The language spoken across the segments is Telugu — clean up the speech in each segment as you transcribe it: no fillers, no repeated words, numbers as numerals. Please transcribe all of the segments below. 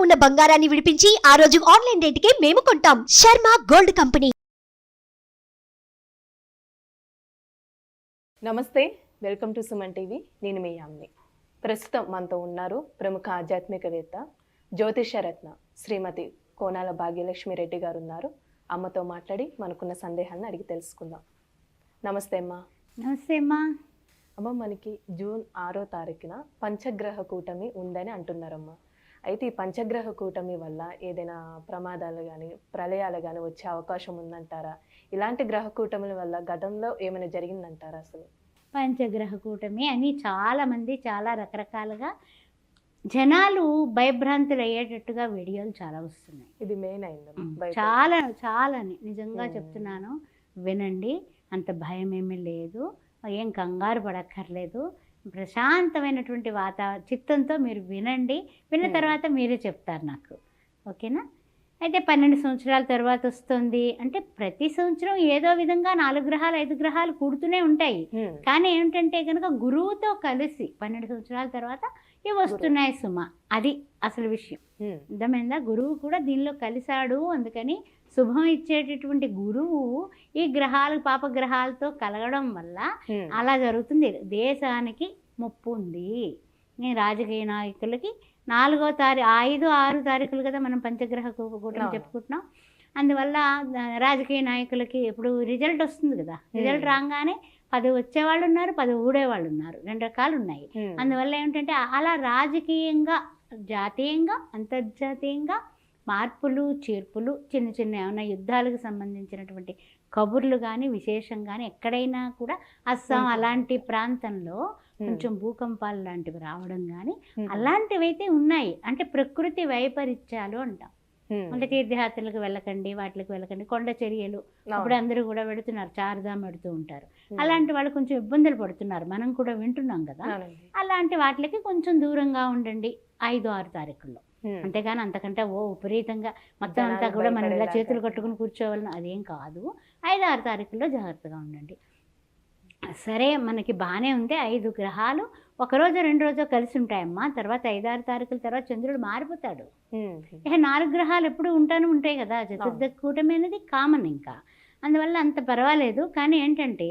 ఉన్న బంగారాన్ని విడిపించి ఆ రోజు ఆన్లైన్ రేటుకే మేము కొంటాం. Sharma gold company. నమస్తే, వెల్కమ్ టు సుమన్ టీవీ. నేను మీ యామ్ని. ప్రస్తుతం మనతో ఉన్నారు ప్రముఖ ఆధ్యాత్మికవేత్త జ్యోతిషరత్న శ్రీమతి కోనాల భాగ్యలక్ష్మి రెడ్డి గారు ఉన్నారు. అమ్మతో మాట్లాడి మనకున్న సందేహాలను అడిగి తెలుసుకుందాం. నమస్తే అమ్మా. నమస్తే అమ్మా. అమ్మ, మనకి జూన్ 6వ తారీఖున పంచగ్రహ కూటమి ఉందని అంటున్నారమ్మా. అయితే ఈ పంచగ్రహ కూటమి వల్ల ఏదైనా ప్రమాదాలు కానీ ప్రళయాలు కానీ వచ్చే అవకాశం ఉందంటారా? ఇలాంటి గ్రహ కూటముల వల్ల గతంలో ఏమైనా జరిగిందంటారా? అసలు పంచగ్రహ కూటమి అని చాలామంది చాలా రకరకాలుగా జనాలు భయభ్రాంతులు అయ్యేటట్టుగా వీడియోలు చాలా వస్తున్నాయి. ఇది మెయిన్ అయింది. చాలా నిజంగా చెప్తున్నాను, వినండి. అంత భయం ఏమీ లేదు, ఏం కంగారు పడక్కర్లేదు. ప్రశాంతమైనటువంటి చిత్తంతో మీరు వినండి. విన్న తర్వాత మీరే చెప్తారు నాకు, ఓకేనా? అయితే 12 సంవత్సరాల తర్వాత వస్తుంది అంటే ప్రతి సంవత్సరం ఏదో విధంగా 4 గ్రహాలు 5 గ్రహాలు కూడుతూనే ఉంటాయి. కానీ ఏమిటంటే కనుక గురువుతో కలిసి 12 సంవత్సరాల తర్వాత ఇవి వస్తున్నాయి సుమ. అది అసలు విషయం. అర్థమైందా? గురువు కూడా దీనిలో కలిశాడు. అందుకని శుభం ఇచ్చేటటువంటి గురువు ఈ గ్రహాలు పాపగ్రహాలతో కలగడం వల్ల అలా జరుగుతుంది. దేశానికి ముప్పు ఉంది. రాజకీయ నాయకులకి 4వ తారీఖు 5, 6 తారీఖులు కదా మనం పంచగ్రహ కూటమి చెప్పుకుంటున్నాం. అందువల్ల రాజకీయ నాయకులకి ఇప్పుడు రిజల్ట్ వస్తుంది కదా, రిజల్ట్ రాగానే 10 వచ్చేవాళ్ళు ఉన్నారు, 10 ఊడేవాళ్ళు ఉన్నారు. 2 రకాలు ఉన్నాయి. అందువల్ల ఏమిటంటే అలా రాజకీయంగా, జాతీయంగా, అంతర్జాతీయంగా మార్పులు చేర్పులు, చిన్న చిన్న ఏమైనా యుద్ధాలకు సంబంధించినటువంటి కబుర్లు కానీ విశేషం కానీ ఎక్కడైనా కూడా అస్సాం అలాంటి ప్రాంతంలో కొంచెం భూకంపాలు లాంటివి రావడం కానీ అలాంటివి అయితే ఉన్నాయి. అంటే ప్రకృతి వైపరీత్యాలు అంటాం. అంటే తీర్థయాత్రలకు వెళ్ళకండి, వాటికి వెళ్ళకండి. కొండ చర్యలు అప్పుడు అందరూ కూడా పెడుతున్నారు, చార్ధామ్ పెడుతూ ఉంటారు. అలాంటి వాళ్ళు కొంచెం ఇబ్బందులు పడుతున్నారు, మనం కూడా వింటున్నాం కదా. అలాంటి వాటికి కొంచెం దూరంగా ఉండండి 5, 6 తారీఖుల్లో. అంతేగాని అంతకంటే విపరీతంగా మొత్తం అంతా కూడా మనం ఇలా చేతులు కట్టుకుని కూర్చోవాలని అదేం కాదు. 5, 6 తారీఖుల్లో జాగ్రత్తగా ఉండండి. సరే, మనకి బాగానే ఉంది. 5 గ్రహాలు 1 రోజు 2 రోజు కలిసి ఉంటాయమ్మా. తర్వాత 5, 6 తారీఖుల తర్వాత చంద్రుడు మారిపోతాడు. ఇక 4 గ్రహాలు ఎప్పుడు ఉంటాయి కదా. చతుర్థ కూటమి అనేది కామన్. ఇంకా అందువల్ల అంత పర్వాలేదు. కానీ ఏంటంటే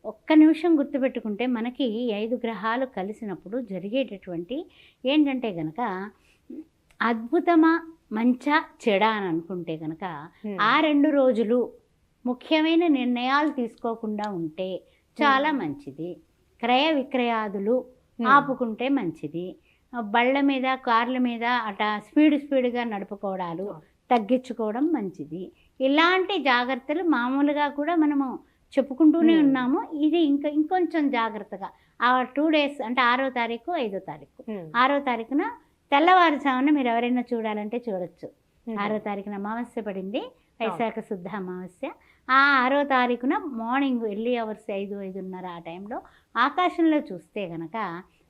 ఒక్క నిమిషం గుర్తుపెట్టుకుంటే మనకి 5 గ్రహాలు కలిసినప్పుడు జరిగేటటువంటి ఏంటంటే కనుక అద్భుతమా మంచా చెడా అని అనుకుంటే కనుక ఆ 2 రోజులు ముఖ్యమైన నిర్ణయాలు తీసుకోకుండా ఉంటే చాలా మంచిది. క్రయ విక్రయాదులు ఆపుకుంటే మంచిది. బళ్ళ మీద, కార్ల మీద అట్లా స్పీడ్గా నడుపుకోవడాలు తగ్గించుకోవడం మంచిది. ఇలాంటి జాగ్రత్తలు మామూలుగా కూడా మనము చెప్పుకుంటూనే ఉన్నాము. ఇది ఇంకొంచెం జాగ్రత్తగా ఆ 2 డేస్ అంటే 6వ తారీఖు 5వ తారీఖు 6వ తారీఖున తెల్లవారుజామున మీరు ఎవరైనా చూడాలంటే చూడొచ్చు. 6వ తారీఖున అమావాస్య పడింది, వైశాఖ శుద్ధ అమావాస్య. ఆ 6వ తారీఖున మార్నింగ్ ఎర్లీ అవర్స్ 5, 5:30 ఆ టైంలో ఆకాశంలో చూస్తే కనుక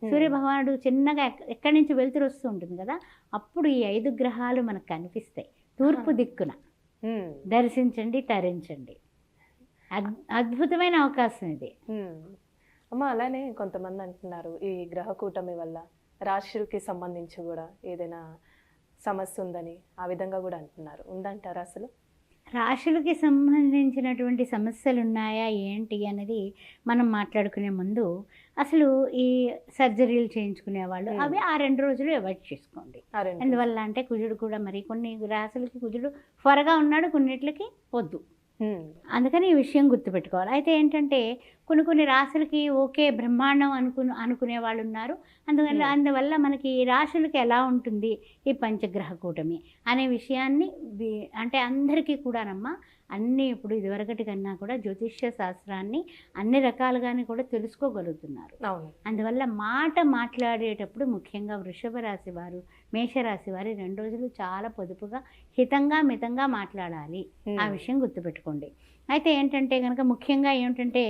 సూర్యభగవానుడు చిన్నగా ఎక్కడి నుంచి వెలుతురు వస్తూ ఉంటుంది కదా, అప్పుడు ఈ 5 గ్రహాలు మనకు కనిపిస్తాయి తూర్పు దిక్కున. దర్శించండి, తరించండి. అద్భుతమైన అవకాశం ఇది అమ్మ. అలానే కొంతమంది అంటున్నారు ఈ గ్రహ కూటమి వల్ల రాశులకి సంబంధించి కూడా ఏదైనా సమస్య ఉందని, ఆ విధంగా కూడా అంటున్నారు. ఉందంటారా? అసలు రాశులకి సంబంధించినటువంటి సమస్యలు ఉన్నాయా ఏంటి అనేది మనం మాట్లాడుకునే ముందు అసలు ఈ సర్జరీలు చేయించుకునే వాళ్ళు అవి ఆ 2 రోజులు అవాయిడ్ చేసుకోండి. ఎందువల్ల అంటే కుజుడు కూడా మరి కొన్ని రాశులకి కుజుడు త్వరగా ఉన్నాడు, కొన్నిట్లకి వద్దు. అందుకని ఈ విషయం గుర్తుపెట్టుకోవాలి. అయితే ఏంటంటే కొన్ని రాశులకి ఓకే బ్రహ్మాండం అనుకునే వాళ్ళు ఉన్నారు. అందువల్ల మనకి ఈ రాశులకి ఎలా ఉంటుంది ఈ పంచగ్రహ కూటమి అనే విషయాన్ని అంటే అందరికీ కూడానమ్మా అన్నీ ఇప్పుడు ఇదివరకటి కన్నా కూడా జ్యోతిష్య శాస్త్రాన్ని అన్ని రకాలుగానే కూడా తెలుసుకోగలుగుతున్నారు. అందువల్ల మాట్లాడేటప్పుడు ముఖ్యంగా వృషభ రాశి వారు, మేషరాశి వారి 2 రోజులు చాలా పొదుపుగా హితంగా మితంగా మాట్లాడాలి. ఆ విషయం గుర్తుపెట్టుకోండి. అయితే ఏంటంటే కనుక ముఖ్యంగా ఏమిటంటే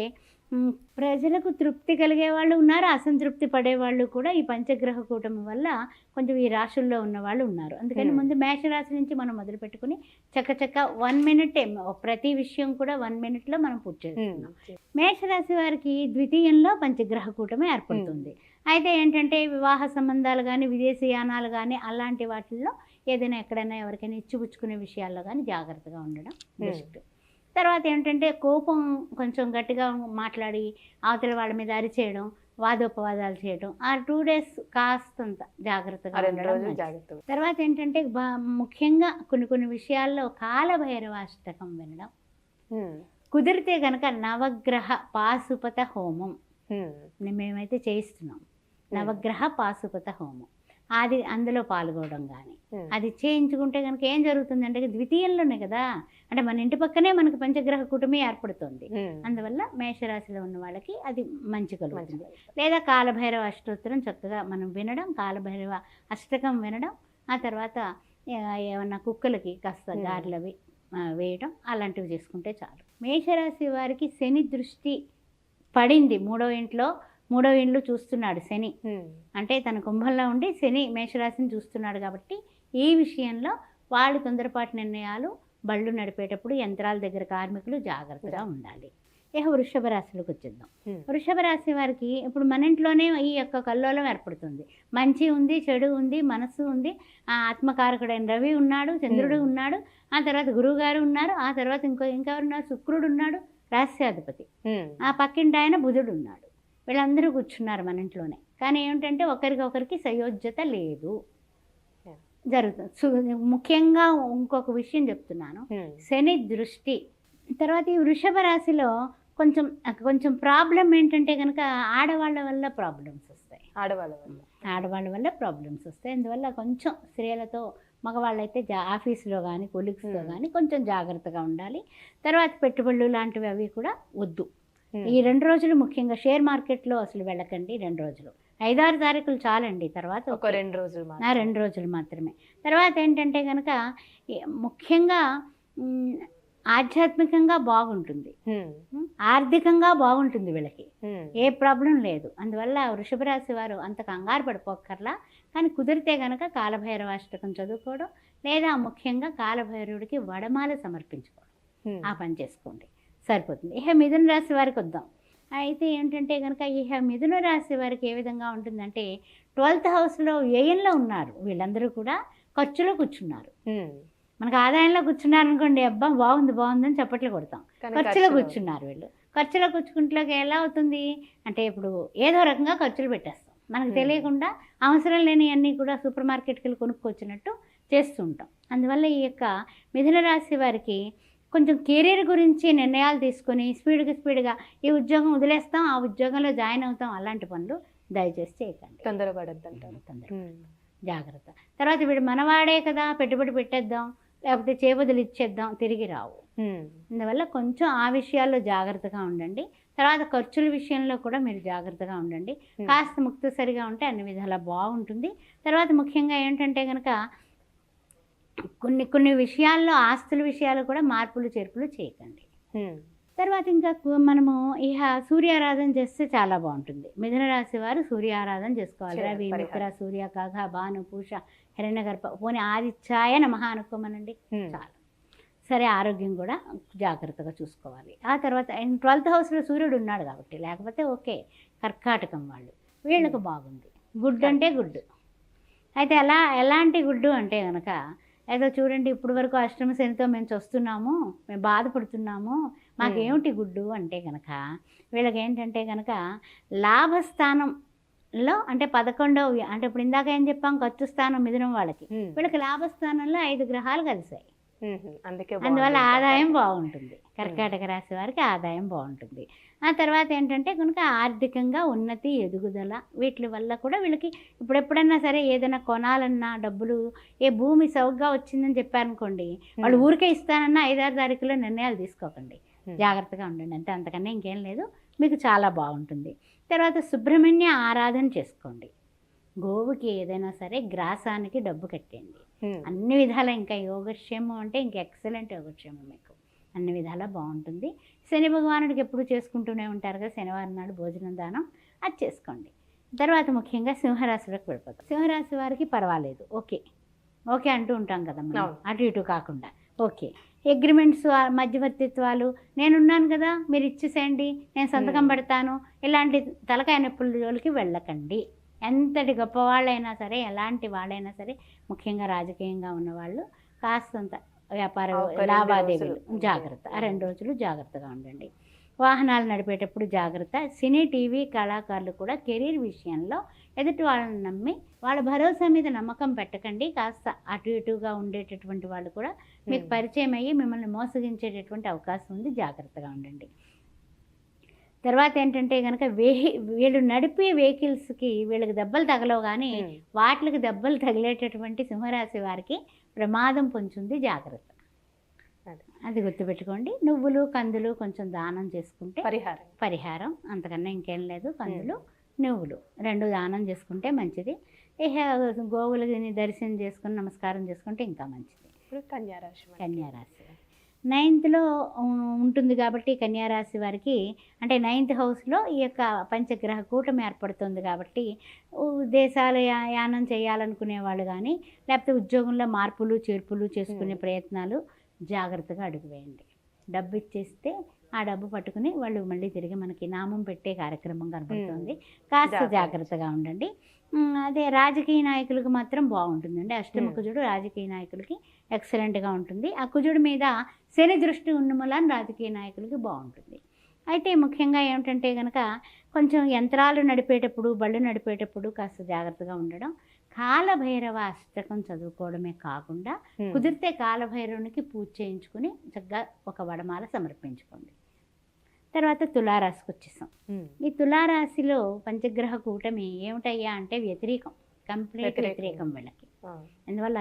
ప్రజలకు తృప్తి కలిగే వాళ్ళు ఉన్నారు, అసంతృప్తి పడేవాళ్ళు కూడా ఈ పంచగ్రహ కూటమి వల్ల కొంచెం ఈ రాశుల్లో ఉన్న వాళ్ళు ఉన్నారు. అందుకని ముందు మేషరాశి నుంచి మనం మొదలు పెట్టుకుని చక్క 1 మినిటే ప్రతి విషయం కూడా 1 మినిట్లో మనం పూర్తి చేస్తున్నాం. మేషరాశి వారికి ద్వితీయంలో పంచగ్రహ కూటమి ఏర్పడుతుంది. అయితే ఏంటంటే వివాహ సంబంధాలు కానీ, విదేశీయానాలు కానీ అలాంటి వాటిల్లో ఏదైనా ఎక్కడైనా ఎవరికైనా ఇచ్చిపుచ్చుకునే విషయాల్లో కానీ జాగ్రత్తగా ఉండడం బెస్ట్. తర్వాత ఏంటంటే కోపం కొంచెం గట్టిగా మాట్లాడి అవతల వాళ్ళ మీద అరిచేయడం, వాదోపవాదాలు చేయడం, ఆ 2 days కాస్తంత జాగ్రత్తగా ఉండడం మంచిది. తర్వాత ఏంటంటే ముఖ్యంగా కొన్ని విషయాల్లో కాలభైరవ అష్టకం వినడం, కుదిరితే కనుక నవగ్రహ పాశుపత హోమం మేమైతే చేయిస్తున్నాం. నవగ్రహ పాశుపత హోమం అది అందులో పాల్గొనడం కానీ అది చేయించుకుంటే కనుక ఏం జరుగుతుందంటే ద్వితీయంలోనే కదా, అంటే మన ఇంటి పక్కనే మనకు పంచగ్రహ కూటమి ఏర్పడుతుంది. అందువల్ల మేషరాశిలో ఉన్న వాళ్ళకి అది మంచి కలుగుతుంది. లేదా కాలభైరవ అష్టోత్తరం చక్కగా మనం వినడం, కాలభైరవ అష్టకం వినడం, ఆ తర్వాత ఏమన్నా కుక్కలకి కాస్త గారెలవి వేయడం అలాంటివి చేసుకుంటే చాలు. మేషరాశి వారికి శని దృష్టి పడింది. మూడో ఇంట్లో చూస్తున్నాడు శని, అంటే తన కుంభంలో ఉండి శని మేషరాశిని చూస్తున్నాడు. కాబట్టి ఈ విషయంలో వాళ్ళు తొందరపాటు నిర్ణయాలు, బళ్ళు నడిపేటప్పుడు యంత్రాల దగ్గర కార్మికులు జాగ్రత్తగా ఉండాలి. ఇక వృషభ రాశిలోకి వచ్చేద్దాం. వృషభ రాశి వారికి ఇప్పుడు మన ఇంట్లోనే ఈ యొక్క కల్లోలం ఏర్పడుతుంది. మంచి ఉంది, చెడు ఉంది, మనస్సు ఉంది, ఆత్మకారకుడైన రవి ఉన్నాడు, చంద్రుడు ఉన్నాడు, ఆ తర్వాత గురువు గారు ఉన్నారు, ఆ తర్వాత ఇంకెవరున్నారు, శుక్రుడు ఉన్నాడు రాశ్యాధిపతి, ఆ పక్కింటి ఆయన బుధుడు ఉన్నాడు. వీళ్ళందరూ కూర్చున్నారు మన ఇంట్లోనే. కానీ ఏమిటంటే ఒకరికొకరికి సయోజ్యత లేదు జరుగుతుంది. ముఖ్యంగా ఇంకొక విషయం చెప్తున్నాను, శని దృష్టి. తర్వాత ఈ వృషభ రాశిలో కొంచెం ప్రాబ్లం ఏంటంటే కనుక ఆడవాళ్ళ వల్ల ప్రాబ్లమ్స్ వస్తాయి. ఆడవాళ్ళ వల్ల ప్రాబ్లమ్స్ వస్తాయి. అందువల్ల కొంచెం స్త్రీలతో, మగవాళ్ళైతే ఆఫీసులో కానీ కొలీగ్స్తో కానీ కొంచెం జాగ్రత్తగా ఉండాలి. తర్వాత పెట్టుబడులు లాంటివి అవి కూడా వద్దు. ఈ 2 రోజులు ముఖ్యంగా షేర్ మార్కెట్లో అసలు వెళ్ళకండి. 2 రోజులు, 5-6 తారీఖులు చాలండి. తర్వాత 2 రోజులు మాత్రమే. తర్వాత ఏంటంటే కనుక ముఖ్యంగా ఆధ్యాత్మికంగా బాగుంటుంది, ఆర్థికంగా బాగుంటుంది, వీళ్ళకి ఏ ప్రాబ్లం లేదు. అందువల్ల వృషభ రాశి వారు అంత కంగారు పడిపోక్కర్లా. కానీ కుదిరితే కనుక కాలభైరవాష్టకం చదువుకోవడం, లేదా ముఖ్యంగా కాలభైరవుడికి వడమాల సమర్పించుకోవడం, ఆ పని చేసుకోండి, సరిపోతుంది. ఇక మిథున రాశి వారికి వద్దాం. అయితే ఏంటంటే కనుక ఇక మిథున రాశి వారికి ఏ విధంగా ఉంటుందంటే 12th హౌస్లో వ్యయంలో ఉన్నారు. వీళ్ళందరూ కూడా ఖర్చులో కూర్చున్నారు. మనకు ఆదాయంలో కూర్చున్నారు అనుకోండి, అబ్బా బాగుందని చప్పట్లు కొడతాం. ఖర్చులో కూర్చున్నారు వీళ్ళు. ఖర్చులో కూర్చుకుంటే ఎలా అవుతుంది అంటే ఇప్పుడు ఏదో రకంగా ఖర్చులు పెట్టేస్తాం, మనకు తెలియకుండా అవసరం లేని అన్నీ కూడా సూపర్ మార్కెట్కి వెళ్ళి కొనుక్కొచ్చినట్టు చేస్తూ ఉంటాం. అందువల్ల ఈ యొక్క మిథున రాశి వారికి కొంచెం కెరీర్ గురించి నిర్ణయాలు తీసుకొని స్పీడ్గా ఈ ఉద్యోగం వదిలేస్తాం, ఆ ఉద్యోగంలో జాయిన్ అవుతాం, అలాంటి పనులు దయచేసి చేయకండి. తొందరపడద్దు, జాగ్రత్త. తర్వాత వీడు మనవాడే కదా, పెట్టుబడి పెట్టేద్దాం, లేకపోతే చేబదులు ఇచ్చేద్దాం, తిరిగి రావు. అందువల్ల కొంచెం ఆ విషయాల్లో జాగ్రత్తగా ఉండండి. తర్వాత ఖర్చుల విషయంలో కూడా మీరు జాగ్రత్తగా ఉండండి. కాస్త ముక్తసరిగా ఉంటే అన్ని విధాలా బాగుంటుంది. తర్వాత ముఖ్యంగా ఏంటంటే కనుక కొన్ని విషయాల్లో, ఆస్తుల విషయాలు కూడా మార్పులు చేర్పులు చేయకండి. తర్వాత ఇంకా మనము ఇక సూర్యారాధన చేస్తే చాలా బాగుంటుంది. మిథున రాశి వారు సూర్యారాధన చేసుకోవాలి. రవి, మిత్ర, సూర్య, కాఘ, భాను, పూష, హిరణ్యగర్భ, పోనీ ఆదిత్యాయ నమః అనుకోమనండి, చాలా సరే. ఆరోగ్యం కూడా జాగ్రత్తగా చూసుకోవాలి. ఆ తర్వాత 12th హౌస్లో సూర్యుడు ఉన్నాడు కాబట్టి, లేకపోతే ఓకే. కర్కాటకం వీళ్ళకు బాగుంది. గుడ్ అంటే గుడ్. అయితే ఎలాంటి గుడ్డు అంటే కనుక ఏదో చూడండి, ఇప్పుడు వరకు అష్టమ శనితో మేము చూస్తున్నాము, మేము బాధపడుతున్నాము, మాకేమిటి గుడ్డు అంటే కనుక వీళ్ళకి ఏంటంటే కనుక లాభస్థానంలో అంటే 11వ, అంటే ఇప్పుడు ఇందాక ఏం చెప్పాం, ఖర్చు స్థానం మిథునం వాళ్ళకి, వీళ్ళకి లాభస్థానంలో 5 గ్రహాలు కలిసాయి. అందువల్ల ఆదాయం బాగుంటుంది. కర్కాటక రాశి వారికి ఆదాయం బాగుంటుంది. ఆ తర్వాత ఏంటంటే కనుక ఆర్థికంగా ఉన్నతి, ఎదుగుదల, వీటి వల్ల కూడా వీళ్ళకి ఎప్పుడైనా సరే ఏదైనా కొనాలన్నా డబ్బులు, ఏ భూమి సౌగ్గా వచ్చిందని చెప్పారనుకోండి, వాళ్ళు ఊరికే ఇస్తానన్నా 5-6 తారీఖులో నిర్ణయాలు తీసుకోకండి, జాగ్రత్తగా ఉండండి. అంతే, అంతకన్నా ఇంకేం లేదు. మీకు చాలా బాగుంటుంది. తర్వాత సుబ్రహ్మణ్య ఆరాధన చేసుకోండి. గోవుకి ఏదైనా సరే గ్రాసానికి డబ్బు కట్టేయండి. అన్ని విధాలా ఇంకా యోగక్షేమం అంటే ఇంక ఎక్సలెంట్ యోగక్షేమం మీకు. అన్ని విధాలా బాగుంటుంది. శని భగవానుడికి ఎప్పుడు చేసుకుంటూనే ఉంటారు కదా, శనివారం నాడు భోజనం దానం అది చేసుకోండి. తర్వాత ముఖ్యంగా సింహరాశిలోకి వెళ్ళిపోతాం. సింహరాశి వారికి పర్వాలేదు, ఓకే ఓకే అంటూ ఉంటాం కదా మనం, అవును. అటు ఇటు కాకుండా ఓకే. అగ్రిమెంట్స్, మధ్యవర్తిత్వాలు, నేనున్నాను కదా మీరు ఇచ్చేసేయండి, నేను సంతకం పెడతాను, ఇలాంటి తలకాయ నొప్పుల జోలికి వెళ్ళకండి. ఎంతటి గొప్పవాళ్ళైనా సరే, ఎలాంటి వాళ్ళైనా సరే, ముఖ్యంగా రాజకీయంగా ఉన్నవాళ్ళు కాస్తంత వ్యాపార ఒక 2 లావాదేవీలు రోజులు. జాగ్రత్త, ఆ 2 రోజులు జాగ్రత్తగా ఉండండి. వాహనాలు నడిపేటప్పుడు జాగ్రత్త. సినీ టీవీ కళాకారులు కూడా కెరీర్ విషయంలో ఎదుటి వాళ్ళని నమ్మి వాళ్ళ భరోసా మీద నమ్మకం పెట్టకండి. కాస్త అటు ఇటుగా ఉండేటటువంటి వాళ్ళు కూడా మీకు పరిచయం అయ్యి మిమ్మల్ని మోసగించేటటువంటి అవకాశం ఉంది, జాగ్రత్తగా ఉండండి. తర్వాత ఏంటంటే కనుక వీళ్ళు నడిపే వెహికల్స్కి వీళ్ళకి దెబ్బలు తగలవు, కానీ వాటికి దెబ్బలు తగిలేటటువంటి సింహరాశి వారికి ప్రమాదం పొంచుంది, జాగ్రత్త. అది గుర్తుపెట్టుకోండి. నువ్వులు కందులు కొంచెం దానం చేసుకుంటే పరిహారం, అంతకన్నా ఇంకేం లేదు. కందులు నువ్వులు 2 దానం చేసుకుంటే మంచిది. ఇక గోవులని దర్శనం చేసుకుని నమస్కారం చేసుకుంటే ఇంకా మంచిది. కన్యారాశి 9th ఉంటుంది కాబట్టి కన్యారాశి వారికి, అంటే 9th హౌస్లో ఈ యొక్క పంచగ్రహ కూటమి ఏర్పడుతుంది కాబట్టి దేశాల యానం చేయాలనుకునే వాళ్ళు కానీ, లేకపోతే ఉద్యోగంలో మార్పులు చేర్పులు చేసుకునే ప్రయత్నాలు జాగ్రత్తగా అడుగువేయండి. డబ్బు ఇచ్చేస్తే ఆ డబ్బు పట్టుకుని వాళ్ళు మళ్ళీ తిరిగి మనకి నామం పెట్టే కార్యక్రమం కనబడుతుంది, కాస్త జాగ్రత్తగా ఉండండి. అదే రాజకీయ నాయకులకు మాత్రం బాగుంటుందండి. అష్టమ కుజుడు రాజకీయ నాయకులకి ఎక్సలెంట్గా ఉంటుంది. ఆ కుజుడి మీద శని దృష్టి ఉన్న మూలాన రాజకీయ నాయకులకి బాగుంటుంది. అయితే ముఖ్యంగా ఏమిటంటే కనుక కొంచెం యంత్రాలు నడిపేటప్పుడు, బళ్ళు నడిపేటప్పుడు కాస్త జాగ్రత్తగా ఉండడం. కాలభైరవ అష్టకం చదువుకోవడమే కాకుండా కుదిరితే కాలభైరవునికి పూజ చేయించుకుని చక్కగా ఒక వడమాల సమర్పించుకోండి. తర్వాత తులారాశికి వచ్చేసాం. ఈ తులారాశిలో పంచగ్రహ కూటమి ఏమిటయ్యా అంటే వ్యతిరేకం, కంప్లీట్ వ్యతిరేకం వీళ్ళకి. అందువల్ల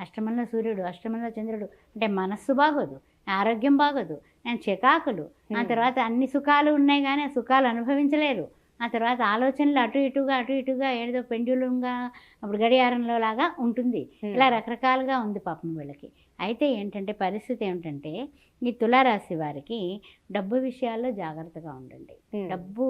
అష్టమంలో సూర్యుడు, అష్టమంలో చంద్రుడు, అంటే మనస్సు బాగోదు, ఆరోగ్యం బాగోదు, నేను చికాకులు, ఆ తర్వాత అన్ని సుఖాలు ఉన్నాయి కానీ ఆ సుఖాలు అనుభవించలేరు. ఆ తర్వాత ఆలోచనలు అటు ఇటుగా ఏదో పెండ్యులంగా అప్పుడు గడియారంలో లాగా ఉంటుంది. ఇలా రకరకాలుగా ఉంది పాపం వీళ్ళకి. అయితే ఏంటంటే పరిస్థితి ఏమిటంటే ఈ తులారాశి వారికి డబ్బు విషయాల్లో జాగ్రత్తగా ఉండండి. డబ్బు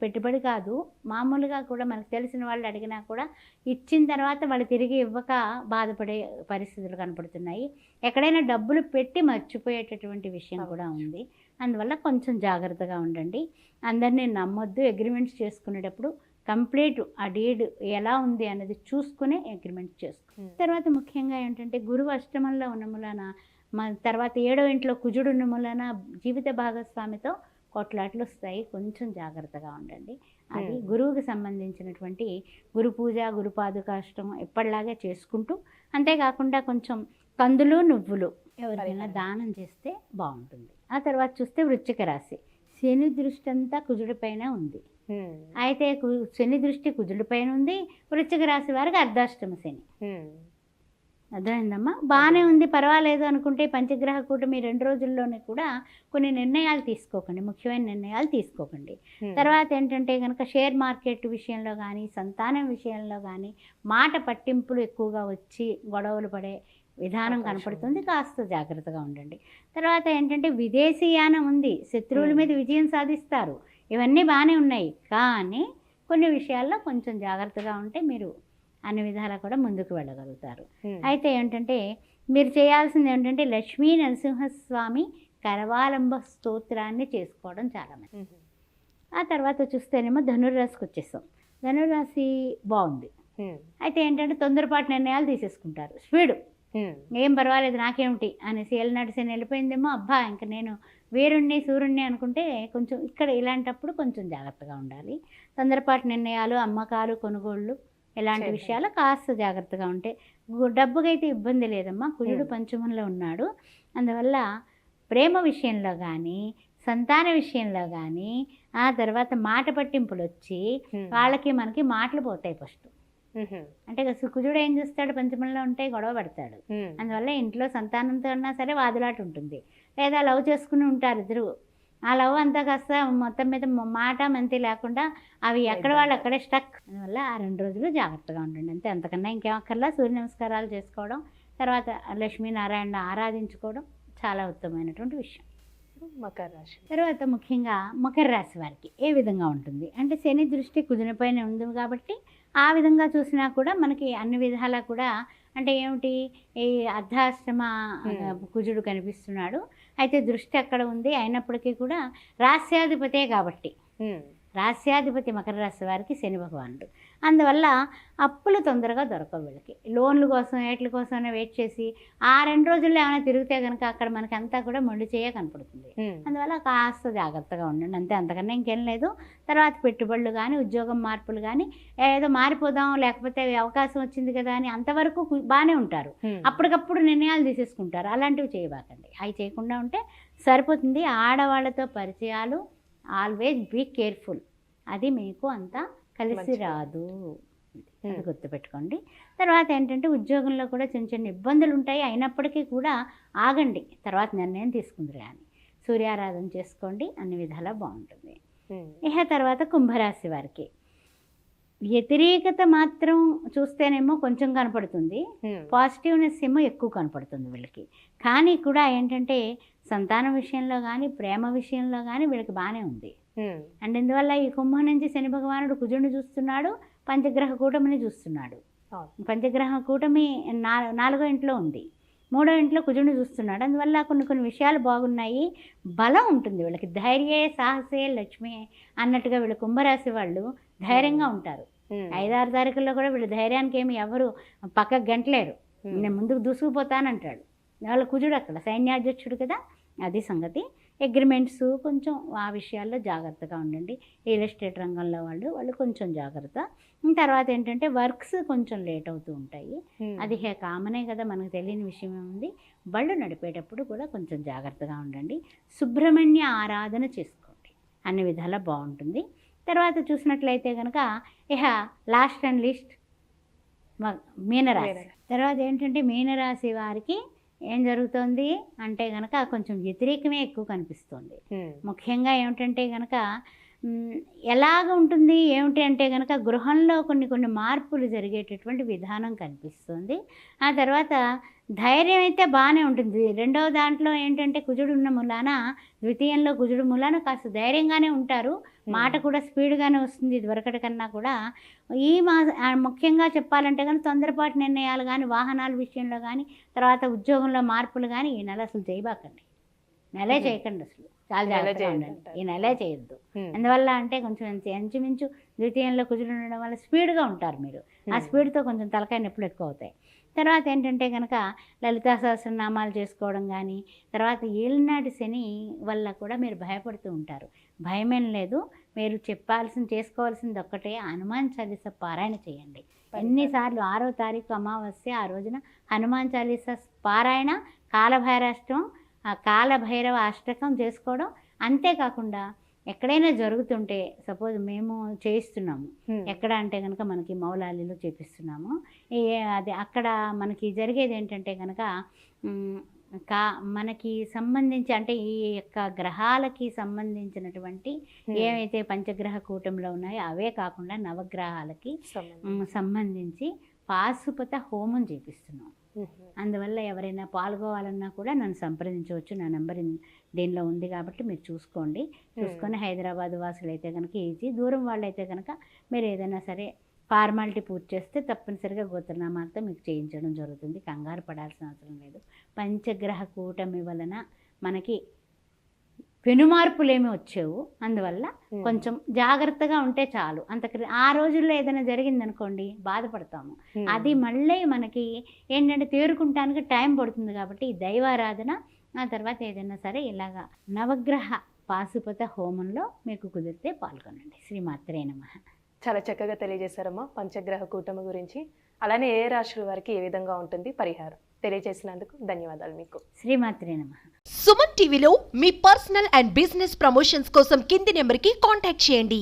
పెట్టుబడి కాదు, మామూలుగా కూడా మనకు తెలిసిన వాళ్ళు అడిగినా కూడా ఇచ్చిన తర్వాత వాళ్ళు తిరిగి ఇవ్వక బాధపడే పరిస్థితులు కనపడుతున్నాయి. ఎక్కడైనా డబ్బులు పెట్టి మర్చిపోయేటటువంటి విషయం కూడా ఉంది. అందువల్ల కొంచెం జాగ్రత్తగా ఉండండి. అందరినీ నమ్మొద్దు. అగ్రిమెంట్స్ చేసుకునేటప్పుడు కంప్లీట్ ఆ డీడ్ ఎలా ఉంది అన్నది చూసుకునే అగ్రిమెంట్ చేసుకో. తర్వాత ముఖ్యంగా ఏంటంటే గురువు అష్టమంలో ఉన్న మూలన, తర్వాత 7వ ఇంట్లో కుజుడు ఉన్న మూలన జీవిత భాగస్వామితో కొట్లాట్లు వస్తాయి, కొంచెం జాగ్రత్తగా ఉండండి. అది గురువుకి సంబంధించినటువంటి గురు పూజ, గురు పాదుకాష్టం ఎప్పటిలాగే చేసుకుంటూ, అంతేకాకుండా కొంచెం కందులు నువ్వులు ఎవరికైనా దానం చేస్తే బాగుంటుంది. ఆ తర్వాత చూస్తే వృశ్చిక రాశి. శని దృష్టి అంతా కుజుడి పైన ఉంది. అయితే శని దృష్టి కుజుడి పైన ఉంది. వృశ్చిక రాశి వారికి అర్ధాష్టమ శని. అర్థమైందమ్మా? బాగానే ఉంది, పర్వాలేదు అనుకుంటే పంచగ్రహ కూటమి 2 రోజుల్లోనే కూడా కొన్ని నిర్ణయాలు తీసుకోకండి, ముఖ్యమైన నిర్ణయాలు తీసుకోకండి. తర్వాత ఏంటంటే కనుక షేర్ మార్కెట్ విషయంలో కానీ, సంతానం విషయంలో కానీ మాట పట్టింపులు ఎక్కువగా వచ్చి గొడవలు పడే విధానం కనపడుతుంది, కాస్త జాగ్రత్తగా ఉండండి. తర్వాత ఏంటంటే విదేశీయానం ఉంది, శత్రువుల మీద విజయం సాధిస్తారు, ఇవన్నీ బాగానే ఉన్నాయి. కానీ కొన్ని విషయాల్లో కొంచెం జాగ్రత్తగా ఉంటే మీరు అన్ని విధాలా కూడా ముందుకు వెళ్ళగలుగుతారు. అయితే ఏంటంటే మీరు చేయాల్సింది ఏంటంటే లక్ష్మీ నరసింహస్వామి కరవాలంబ స్తోత్రాన్ని చేసుకోవడం చాలా మంచిది. ఆ తర్వాత చూస్తేనేమో ధనుర్రాశికి వచ్చేస్తాం. ధనుర్రాశి బాగుంది. అయితే ఏంటంటే తొందరపాటు నిర్ణయాలు తీసేసుకుంటారు, స్పీడు, ఏం పర్వాలేదు నాకేమిటి అనేసి ఏళ్ళనాటి వెళ్ళిపోయిందేమో, అబ్బా ఇంకా నేను వీరుణ్ణి సూర్యుణ్ణి అనుకుంటే కొంచెం ఇక్కడ ఇలాంటప్పుడు కొంచెం జాగ్రత్తగా ఉండాలి. తొందరపాటు నిర్ణయాలు, అమ్మకాలు, కొనుగోళ్ళు ఇలాంటి విషయాలు కాస్త జాగ్రత్తగా ఉంటే డబ్బుకైతే ఇబ్బంది లేదమ్మా. కుజుడు పంచమంలో ఉన్నాడు. అందువల్ల ప్రేమ విషయంలో కానీ, సంతాన విషయంలో కానీ, ఆ తర్వాత మాట పట్టింపులు వచ్చి వాళ్ళకి మనకి మాటలు పోతాయి ఫస్ట్. అంటే కుజుడు ఏం చేస్తాడు, పంచమంలో ఉంటే గొడవ పడతాడు. అందువల్ల ఇంట్లో సంతానంతో ఉన్నా సరే వాదులాట ఉంటుంది, లేదా లవ్ చేసుకుని ఉంటారు ఇద్దరు. ఆ లవ్ అంతా కాస్త మొత్తం మీద మాట మంతి లేకుండా అవి ఎక్కడ వాళ్ళు అక్కడే స్టక్. అందువల్ల ఆ 2 రోజులు జాగ్రత్తగా ఉండండి, అంతే. అంతకన్నా ఇంకేం అక్కర్లా. సూర్య నమస్కారాలు చేసుకోవడం, తర్వాత లక్ష్మీనారాయణ ఆరాధించుకోవడం చాలా ఉత్తమమైనటువంటి విషయం. మకర రాశి. తర్వాత ముఖ్యంగా మకర రాశి వారికి ఏ విధంగా ఉంటుంది అంటే శని దృష్టి కుజునిపైన ఉంది కాబట్టి ఆ విధంగా చూసినా కూడా మనకి అన్ని విధాలా కూడా అంటే ఏమిటి, ఈ అర్ధాష్టమ కుజుడు కనిపిస్తున్నాడు. అయితే దృష్టి అక్కడ ఉంది, అయినప్పటికీ కూడా రాస్యాధిపతే కాబట్టి రాస్యాధిపతి మకర రాశి వారికి శని భగవానుడు. అందువల్ల అప్పులు తొందరగా దొరకవు వీళ్ళకి. లోన్ల కోసం ఏట్ల కోసమైనా వెయిట్ చేసి ఆ 2 రోజుల్లో ఏమైనా తిరిగితే కనుక అక్కడ మనకి అంతా కూడా మొండి చేయ కనపడుతుంది. అందువల్ల కాస్త జాగ్రత్తగా ఉండండి, అంతే, అంతకన్నా ఇంకేం లేదు. తర్వాత పెట్టుబడులు కానీ ఉద్యోగం మార్పులు కానీ ఏదో మారిపోదాం లేకపోతే అవకాశం వచ్చింది కదా అని అంతవరకు బాగానే ఉంటారు. అప్పటికప్పుడు నిర్ణయాలు తీసేసుకుంటారు. అలాంటివి చేయబాకండి, అవి చేయకుండా ఉంటే సరిపోతుంది. ఆడవాళ్ళతో పరిచయాలు ఆల్వేజ్ బీ కేర్ఫుల్, అది మీకు అంతా కలిసి రాదు, అది గుర్తుపెట్టుకోండి. తర్వాత ఏంటంటే ఉద్యోగంలో కూడా చిన్న చిన్న ఇబ్బందులు ఉంటాయి, అయినప్పటికీ కూడా ఆగండి, తర్వాత నిర్ణయం తీసుకుందరు కానీ సూర్యారాధన చేసుకోండి, అన్ని విధాలా బాగుంటుంది. ఇక తర్వాత కుంభరాశి వారికి వ్యతిరేకత మాత్రం చూస్తేనేమో కొంచెం కనపడుతుంది, పాజిటివ్నెస్ ఏమో ఎక్కువ కనపడుతుంది వీళ్ళకి. కానీ కూడా ఏంటంటే సంతానం విషయంలో కానీ ప్రేమ విషయంలో కానీ వీళ్ళకి బాగానే ఉంది. అండ్ ఇందువల్ల ఈ కుంభం నుంచి శని భగవానుడు కుజుడిని చూస్తున్నాడు, పంచగ్రహ కూటమిని చూస్తున్నాడు. పంచగ్రహ కూటమి 4వ ఇంట్లో ఉంది, 3వ ఇంట్లో కుజుడిని చూస్తున్నాడు. అందువల్ల కొన్ని విషయాలు బాగున్నాయి, బలం ఉంటుంది వీళ్ళకి. ధైర్యే సాహసే లక్ష్మి అన్నట్టుగా వీళ్ళు కుంభరాశి వాళ్ళు ధైర్యంగా ఉంటారు. 5-6 తారీఖుల్లో కూడా వీళ్ళ ధైర్యానికి ఏమి ఎవరు పక్కకు గంటలేరు, నేను ముందుకు దూసుకుపోతానంటాడు. వాళ్ళ కుజుడు అక్కడ సైన్యాధ్యక్షుడు కదా, అది సంగతి. అగ్రిమెంట్స్ కొంచెం ఆ విషయాల్లో జాగ్రత్తగా ఉండండి. రియల్ ఎస్టేట్ రంగంలో వాళ్ళు కొంచెం జాగ్రత్త. తర్వాత ఏంటంటే వర్క్స్ కొంచెం లేట్ అవుతూ ఉంటాయి, అది కామనే కదా, మనకు తెలియని విషయం ఏముంది. బళ్ళు నడిపేటప్పుడు కూడా కొంచెం జాగ్రత్తగా ఉండండి. సుబ్రహ్మణ్య ఆరాధన చేసుకోండి, అన్ని విధాలా బాగుంటుంది. తర్వాత చూసినట్లయితే కనుక ఇక లాస్ట్ అండ్ లీస్ట్ మీనరాశి. తర్వాత ఏంటంటే మీనరాశి వారికి ఏం జరుగుతుంది అంటే కనుక కొంచెం వ్యతిరేకమే ఎక్కువ కనిపిస్తుంది. ముఖ్యంగా ఏమిటంటే కనుక ఎలాగ ఉంటుంది ఏమిటి అంటే కనుక గృహంలో కొన్ని మార్పులు జరిగేటటువంటి విధానం కనిపిస్తుంది. ఆ తర్వాత ధైర్యం అయితే బాగానే ఉంటుంది. 2వ దాంట్లో ఏంటంటే కుజుడు ఉన్న మూలాన, ద్వితీయంలో కుజుడు మూలాన కాస్త ధైర్యంగానే ఉంటారు, మాట కూడా స్పీడ్గానే వస్తుంది ఇదివరకటి కన్నా కూడా. ముఖ్యంగా చెప్పాలంటే కానీ తొందరపాటు నిర్ణయాలు కానీ వాహనాల విషయంలో కానీ తర్వాత ఉద్యోగంలో మార్పులు కానీ ఈ నెల అసలు చేయబాకండి, నెలే చేయకండి, అసలు చాలా జాగ్రత్తగా ఉండండి, ఈ నెలే చేయొద్దు. అందువల్ల అంటే కొంచెం ఇంచుమించు ద్వితీయంలో కుజుడు ఉండడం వల్ల స్పీడ్గా ఉంటారు మీరు, ఆ స్పీడ్తో కొంచెం తలకాయ నొప్పులు ఎక్కువ అవుతాయి. తర్వాత ఏంటంటే కనుక లలితా సహస్రనామాలు చేసుకోవడం కానీ తర్వాత ఏలినాటి శని వల్ల కూడా మీరు భయపడుతూ ఉంటారు. భయమేం లేదు, మీరు చేసుకోవాల్సింది ఒక్కటే, హనుమాన్ చాలీసా పారాయణ చేయండి. ఎన్నిసార్లు 6వ తారీఖు అమావాస్య, ఆ రోజున హనుమాన్ చాలీసా పారాయణ, కాలభైరవ అష్టకం చేసుకోవడం. అంతేకాకుండా ఎక్కడైనా జరుగుతుంటే సపోజ్ మేము చేయిస్తున్నాము, ఎక్కడ అంటే కనుక మనకి మౌలాలీలో చేపిస్తున్నాము, అది అక్కడ మనకి జరిగేది ఏంటంటే కనుక మనకి సంబంధించి అంటే ఈ యొక్క గ్రహాలకి సంబంధించినటువంటి ఏవైతే పంచగ్రహ కూటమిలో ఉన్నాయో అవే కాకుండా నవగ్రహాలకి సంబంధించి పాశుపత హోమం చేపిస్తున్నాం. అందువల్ల ఎవరైనా పాల్గొవాలన్నా కూడా నన్ను సంప్రదించవచ్చు, నా నెంబర్ దీనిలో ఉంది కాబట్టి మీరు చూసుకొని హైదరాబాద్ వాసులు అయితే కనుక ఈజీ, దూరం వాళ్ళు అయితే కనుక మీరు ఏదైనా సరే ఫార్మాలిటీ పూర్తి చేస్తే తప్పనిసరిగా గోత్రనామాలతో మీకు చేయించడం జరుగుతుంది, కంగారు పడాల్సిన అవసరం లేదు. పంచగ్రహ కూటమి వలన మనకి పెనుమార్పులేమి వచ్చేవు, అందువల్ల కొంచెం జాగ్రత్తగా ఉంటే చాలు. ఆ రోజుల్లో ఏదైనా జరిగిందనుకోండి బాధపడతాము, అది మళ్ళీ మనకి ఏంటంటే తేరుకుంటానికి టైం పడుతుంది. కాబట్టి ఈ దైవారాధన ఆ తర్వాత ఏదైనా సరే ఇలాగా నవగ్రహ పాశుపత హోమంలో మీకు కుదిరితే పాల్గొనండి. శ్రీమాత్రే నమః. చాలా చక్కగా తెలియజేశారమ్మా పంచగ్రహ కూటమి గురించి, అలానే ఏ రాశుల వారికి ఏ విధంగా ఉంటుంది పరిహారం తెలియజేసినందుకు ధన్యవాదాలు మీకు. శ్రీమాత్రే నమః. సుమన్ టీవీలో మీ పర్సనల్ అండ్ బిజినెస్ ప్రమోషన్స్ కోసం కింది నెంబర్కి కాంటాక్ట్ చేయండి.